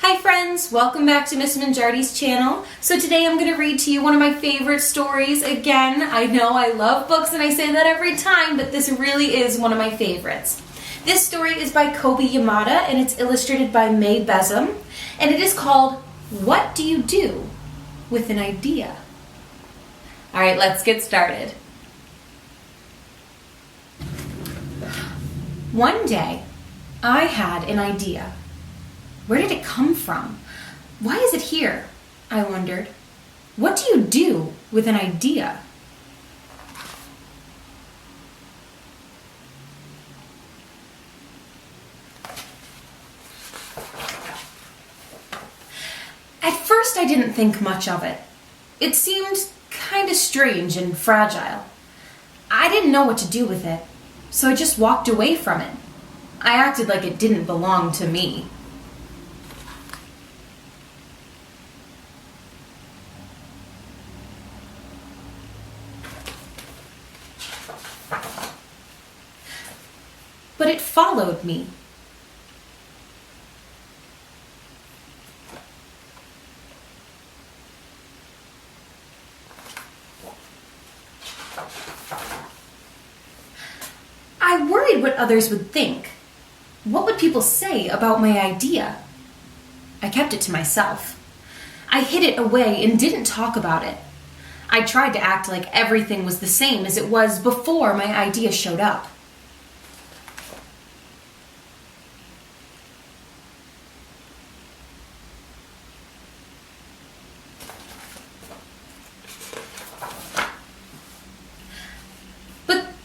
Hi friends, welcome back to Miss Mangiardi's channel. So today I'm going to read to you one of my favorite stories. Again, I know I love books and I say that every time, but this really is one of my favorites. This story is by Kobi Yamada and it's illustrated by May Besum, and it is called What Do You Do with an Idea? Alright, let's get started. One day, I had an idea. Where did it come from? Why is it here? I wondered. What do you do with an idea? At first, I didn't think much of it. It seemed kind of strange and fragile. I didn't know what to do with it, so I just walked away from it. I acted like it didn't belong to me. But it followed me. I worried what others would think. What would people say about my idea? I kept it to myself. I hid it away and didn't talk about it. I tried to act like everything was the same as it was before my idea showed up.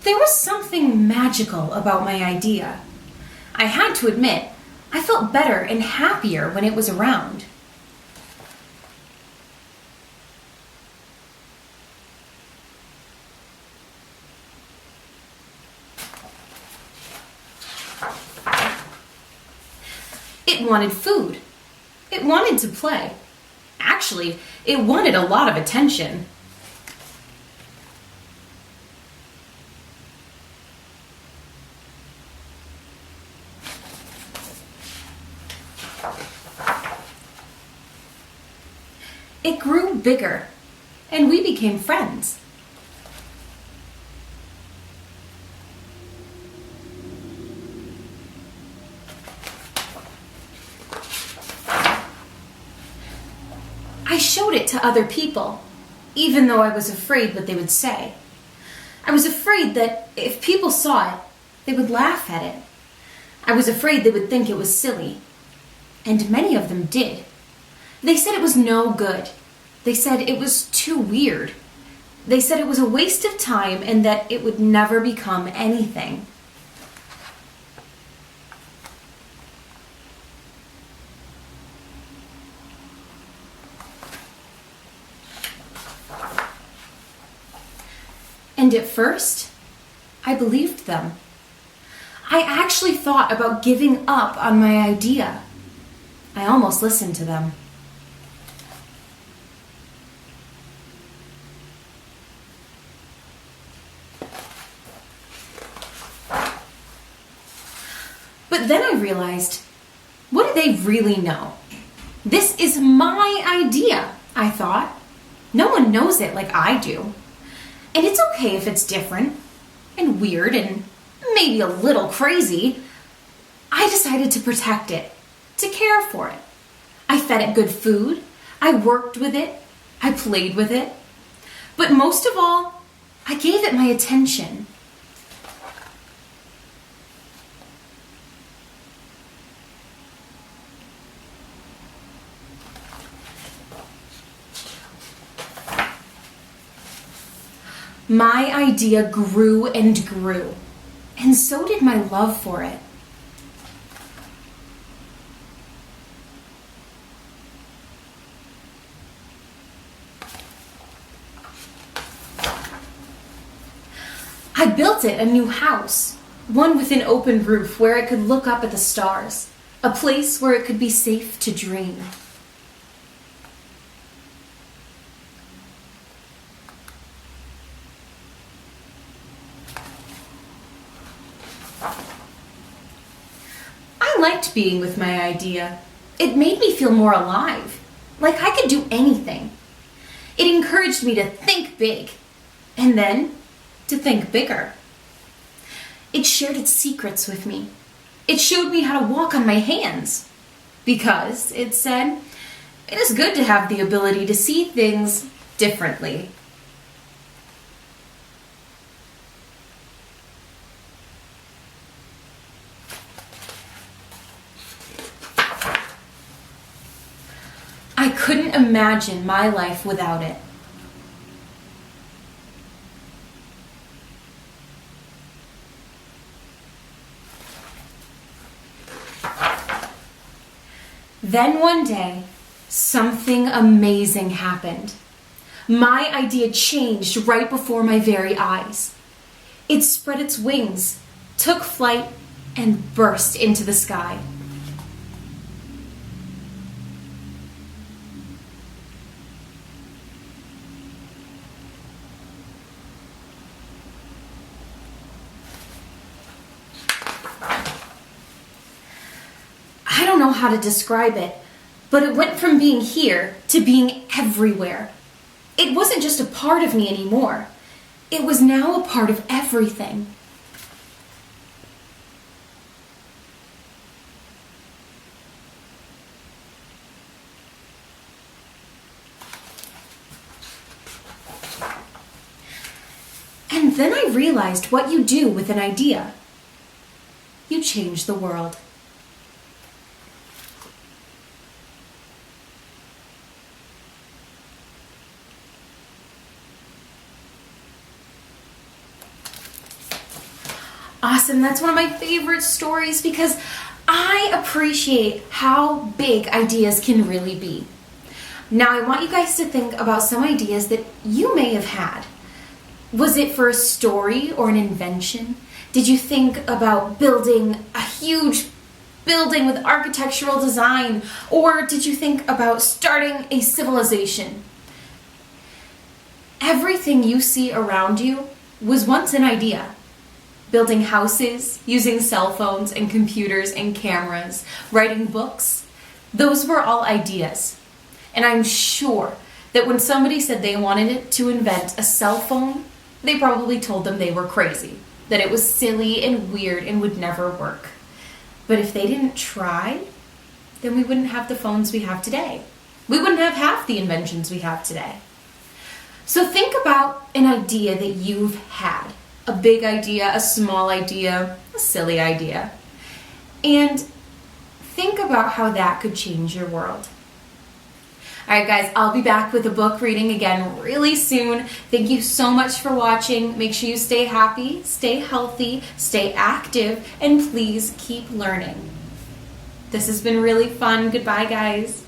There was something magical about my idea. I had to admit, I felt better and happier when it was around. It wanted food. It wanted to play. Actually, it wanted a lot of attention. It grew bigger, and we became friends. I showed it to other people, even though I was afraid what they would say. I was afraid that if people saw it, they would laugh at it. I was afraid they would think it was silly, and many of them did. They said it was no good. They said it was too weird. They said it was a waste of time and that it would never become anything. And at first, I believed them. I actually thought about giving up on my idea. I almost listened to them. But then I realized, what do they really know? This is my idea, I thought. No one knows it like I do. And it's okay if it's different and weird and maybe a little crazy. I decided to protect it, to care for it. I fed it good food. I worked with it. I played with it. But most of all, I gave it my attention. My idea grew and grew, and so did my love for it. I built it a new house, one with an open roof where it could look up at the stars, a place where it could be safe to dream. I liked being with my idea. It made me feel more alive, like I could do anything. It encouraged me to think big, and then to think bigger. It shared its secrets with me. It showed me how to walk on my hands, because it said, it is good to have the ability to see things differently. I couldn't imagine my life without it. Then one day, something amazing happened. My idea changed right before my very eyes. It spread its wings, took flight, and burst into the sky. I don't know how to describe it, but it went from being here to being everywhere. It wasn't just a part of me anymore. It was now a part of everything. And then I realized what you do with an idea. You change the world. Awesome, that's one of my favorite stories because I appreciate how big ideas can really be. Now I want you guys to think about some ideas that you may have had. Was it for a story or an invention? Did you think about building a huge building with architectural design? Or did you think about starting a civilization? Everything you see around you was once an idea. Building houses, using cell phones and computers and cameras, writing books, those were all ideas. And I'm sure that when somebody said they wanted to invent a cell phone, they probably told them they were crazy, that it was silly and weird and would never work. But if they didn't try, then we wouldn't have the phones we have today. We wouldn't have half the inventions we have today. So think about an idea that you've had. A big idea, a small idea, a silly idea. And think about how that could change your world. All right, guys, I'll be back with a book reading again really soon. Thank you so much for watching. Make sure you stay happy, stay healthy, stay active, and please keep learning. This has been really fun. Goodbye, guys.